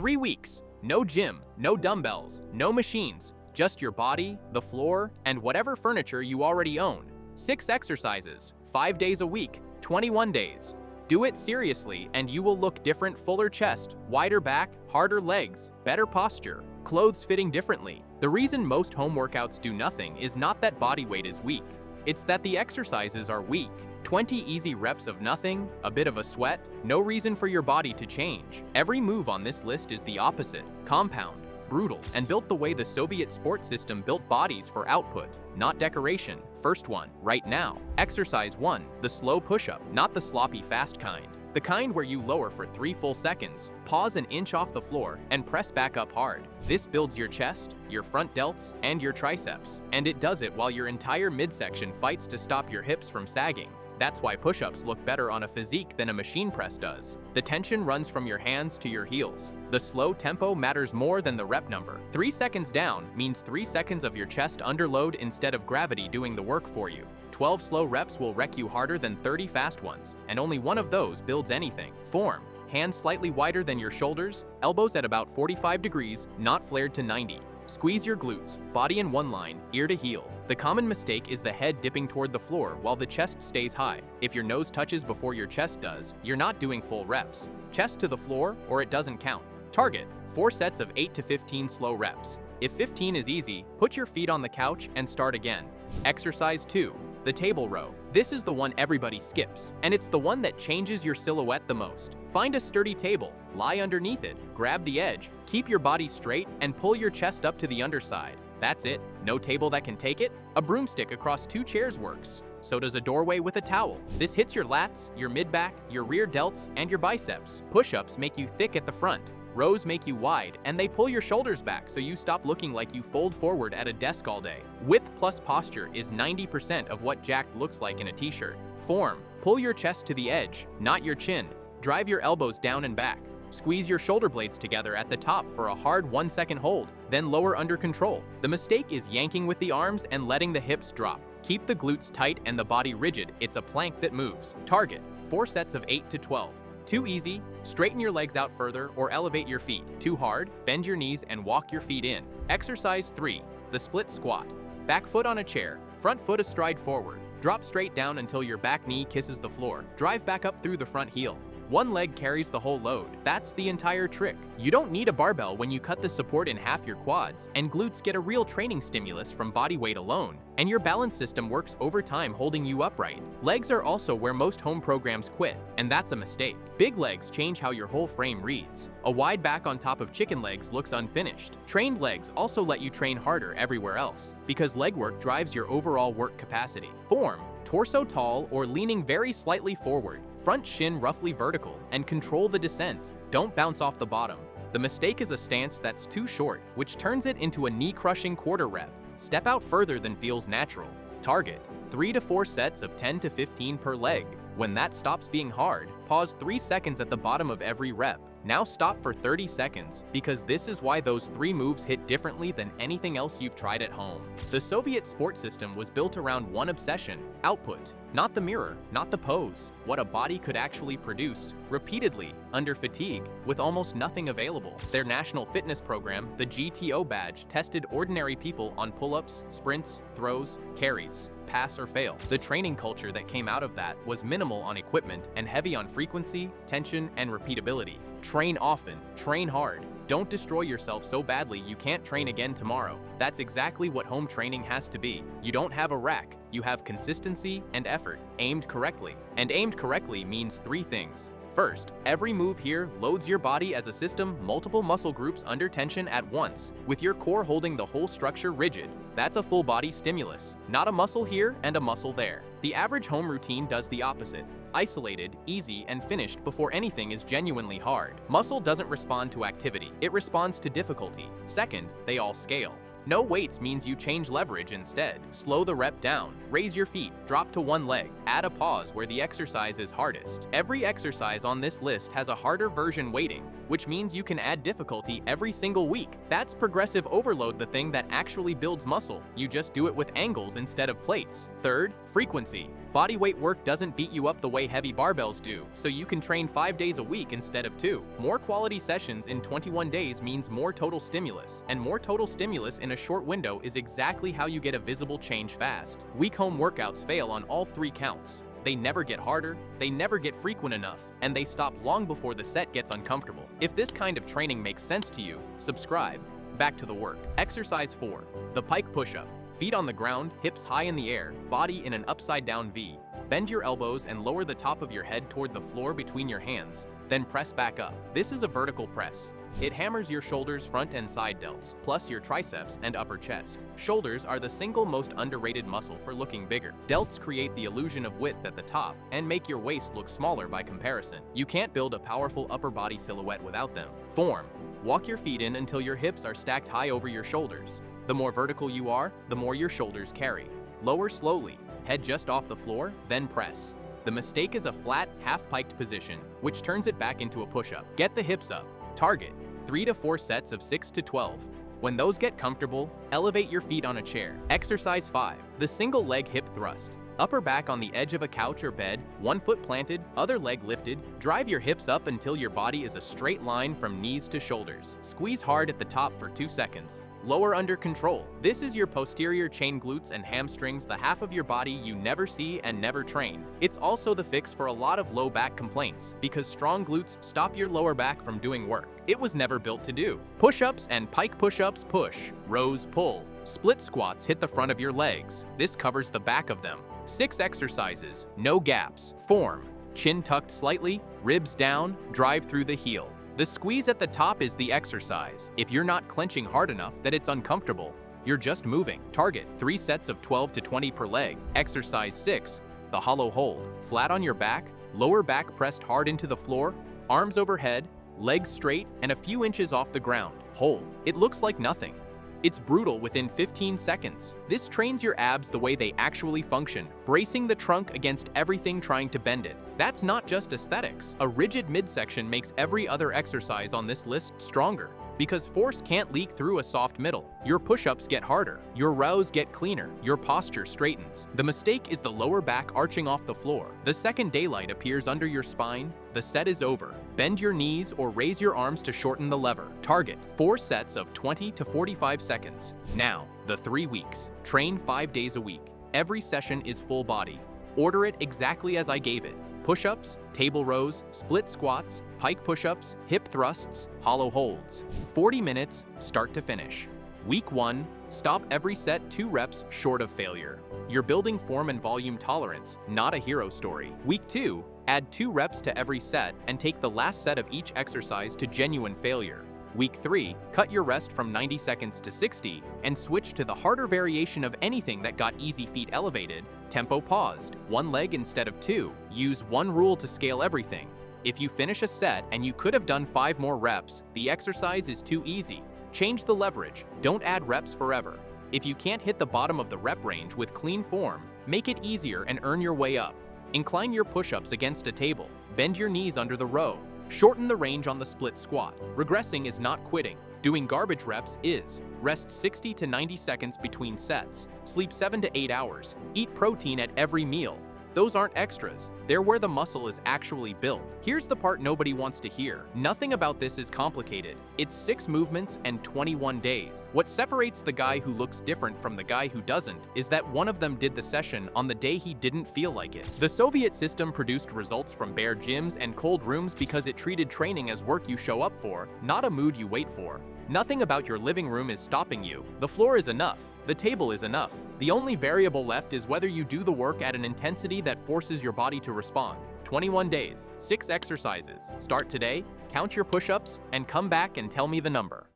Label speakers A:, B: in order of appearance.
A: 3 weeks. No gym, no dumbbells, no machines, just your body, the floor, and whatever furniture you already own. 6 exercises, 5 days a week, 21 days. Do it seriously and you will look different: fuller chest, wider back, harder legs, better posture, clothes fitting differently. The reason most home workouts do nothing is not that body weight is weak. It's that the exercises are weak. 20 easy reps of nothing, a bit of a sweat, no reason for your body to change. Every move on this list is the opposite: compound, brutal, and built the way the Soviet sport system built bodies for output, not decoration. First one, right now. Exercise 1, the slow push-up, not the sloppy fast kind. The kind where you lower for 3 full seconds, pause an inch off the floor, and press back up hard. This builds your chest, your front delts, and your triceps. And it does it while your entire midsection fights to stop your hips from sagging. That's why push-ups look better on a physique than a machine press does. The tension runs from your hands to your heels. The slow tempo matters more than the rep number. 3 seconds down means 3 seconds of your chest under load instead of gravity doing the work for you. 12 slow reps will wreck you harder than 30 fast ones, and only one of those builds anything. Form: hands slightly wider than your shoulders, elbows at about 45 degrees, not flared to 90. Squeeze your glutes, body in one line, ear to heel. The common mistake is the head dipping toward the floor while the chest stays high. If your nose touches before your chest does, you're not doing full reps. Chest to the floor or it doesn't count. Target: 4 sets of 8 to 15 slow reps. If 15 is easy, put your feet on the couch and start again. Exercise 2, the table row. This is the one everybody skips, and it's the one that changes your silhouette the most. Find a sturdy table, lie underneath it, grab the edge, keep your body straight, and pull your chest up to the underside. That's it. No table that can take it? A broomstick across 2 chairs works. So does a doorway with a towel. This hits your lats, your mid-back, your rear delts, and your biceps. Push-ups make you thick at the front. Rows make you wide, and they pull your shoulders back so you stop looking like you fold forward at a desk all day. Width plus posture is 90% of what jacked looks like in a t-shirt. Form: pull your chest to the edge, not your chin. Drive your elbows down and back. Squeeze your shoulder blades together at the top for a hard 1-second hold, then lower under control. The mistake is yanking with the arms and letting the hips drop. Keep the glutes tight and the body rigid. It's a plank that moves. Target: 4 sets of 8 to 12. Too easy? Straighten your legs out further or elevate your feet. Too hard? Bend your knees and walk your feet in. Exercise 3, the split squat. Back foot on a chair, front foot a stride forward. Drop straight down until your back knee kisses the floor. Drive back up through the front heel. One leg carries the whole load. That's the entire trick. You don't need a barbell when you cut the support in half your quads, and glutes get a real training stimulus from body weight alone, and your balance system works over time holding you upright. Legs are also where most home programs quit, and that's a mistake. Big legs change how your whole frame reads. A wide back on top of chicken legs looks unfinished. Trained legs also let you train harder everywhere else, because leg work drives your overall work capacity. Form: torso tall or leaning very slightly forward. Front shin roughly vertical, and control the descent. Don't bounce off the bottom. The mistake is a stance that's too short, which turns it into a knee-crushing quarter rep. Step out further than feels natural. Target: 3 to 4 sets of 10 to 15 per leg. When that stops being hard, pause 3 seconds at the bottom of every rep. Now stop for 30 seconds, because this is why those 3 moves hit differently than anything else you've tried at home. The Soviet sport system was built around one obsession: output. Not the mirror, not the pose. What a body could actually produce, repeatedly, under fatigue, with almost nothing available. Their national fitness program, the GTO badge, tested ordinary people on pull-ups, sprints, throws, carries. Pass or fail. The training culture that came out of that was minimal on equipment and heavy on frequency, tension, and repeatability. Train often, train hard. Don't destroy yourself so badly you can't train again tomorrow. That's exactly what home training has to be. You don't have a rack, you have consistency and effort, aimed correctly. And aimed correctly means 3 things. First, every move here loads your body as a system, multiple muscle groups under tension at once, with your core holding the whole structure rigid. That's a full body stimulus, not a muscle here and a muscle there. The average home routine does the opposite. Isolated, easy, and finished before anything is genuinely hard. Muscle doesn't respond to activity, it responds to difficulty. Second, they all scale. No weights means you change leverage instead. Slow the rep down, raise your feet, drop to one leg, add a pause where the exercise is hardest. Every exercise on this list has a harder version waiting. which means you can add difficulty every single week. That's progressive overload, the thing that actually builds muscle. You just do it with angles instead of plates. Third, frequency. Bodyweight work doesn't beat you up the way heavy barbells do, so you can train 5 days a week instead of 2. More quality sessions in 21 days means more total stimulus, and more total stimulus in a short window is exactly how you get a visible change fast. Weak home workouts fail on all 3 counts. They never get harder, they never get frequent enough, and they stop long before the set gets uncomfortable. If this kind of training makes sense to you, subscribe. Back to the work. Exercise 4. The Pike Push-Up. Feet on the ground, hips high in the air, body in an upside-down V. Bend your elbows and lower the top of your head toward the floor between your hands, then press back up. This is a vertical press. It hammers your shoulders, front and side delts, plus your triceps and upper chest. Shoulders are the single most underrated muscle for looking bigger. Delts create the illusion of width at the top and make your waist look smaller by comparison. You can't build a powerful upper body silhouette without them. Form. Walk your feet in until your hips are stacked high over your shoulders. The more vertical you are, the more your shoulders carry. Lower slowly, head just off the floor, then press. The mistake is a flat, half-piked position, which turns it back into a push-up. Get the hips up. Target 3 to 4 sets of 6 to 12. When those get comfortable, elevate your feet on a chair. Exercise 5. The single leg hip thrust. Upper back on the edge of a couch or bed, one foot planted, other leg lifted. Drive your hips up until your body is a straight line from knees to shoulders. Squeeze hard at the top for 2 seconds. Lower under control. This is your posterior chain glutes and hamstrings, the half of your body you never see and never train. It's also the fix for a lot of low back complaints, because strong glutes stop your lower back from doing work it was never built to do. Push-ups and Pike push-ups push. Rows pull. Split squats hit the front of your legs. This covers the back of them. 6 exercises, no gaps. Form. Chin tucked slightly, ribs down, drive through the heel. The squeeze at the top is the exercise. If you're not clenching hard enough that it's uncomfortable, you're just moving. Target 3 sets of 12 to 20 per leg. Exercise 6. The hollow hold. Flat on your back, lower back pressed hard into the floor, arms overhead, legs straight and a few inches off the ground. Hold. It looks like nothing. It's brutal within 15 seconds. This trains your abs the way they actually function, bracing the trunk against everything trying to bend it. That's not just aesthetics. A rigid midsection makes every other exercise on this list stronger, because force can't leak through a soft middle. Your push-ups get harder, your rows get cleaner, your posture straightens. The mistake is the lower back arching off the floor. The second daylight appears under your spine, the set is over. Bend your knees or raise your arms to shorten the lever. Target 4 sets of 20 to 45 seconds. Now, the 3 weeks. Train 5 days a week. Every session is full body. Order it exactly as I gave it. Push-ups, table rows, split squats, pike push-ups, hip thrusts, hollow holds. 40 minutes, start to finish. Week 1, stop every set 2 reps short of failure. You're building form and volume tolerance, not a hero story. Week 2, add 2 reps to every set and take the last set of each exercise to genuine failure. Week 3, cut your rest from 90 seconds to 60 and switch to the harder variation of anything that got easy feet elevated. Tempo paused, 1 leg instead of 2. Use 1 rule to scale everything. If you finish a set and you could have done 5 more reps, the exercise is too easy. Change the leverage, don't add reps forever. If you can't hit the bottom of the rep range with clean form, make it easier and earn your way up. Incline your push-ups against a table, bend your knees under the row. Shorten the range on the split squat. Regressing is not quitting. Doing garbage reps is. Rest 60 to 90 seconds between sets. Sleep 7 to 8 hours. Eat protein at every meal. Those aren't extras. They're where the muscle is actually built. Here's the part nobody wants to hear. Nothing about this is complicated. It's 6 movements and 21 days. What separates the guy who looks different from the guy who doesn't is that one of them did the session on the day he didn't feel like it. The Soviet system produced results from bare gyms and cold rooms because it treated training as work you show up for, not a mood you wait for. Nothing about your living room is stopping you. The floor is enough. The table is enough. The only variable left is whether you do the work at an intensity that forces your body to respond. 21 days, 6 exercises. Start today, count your push-ups, and come back and tell me the number.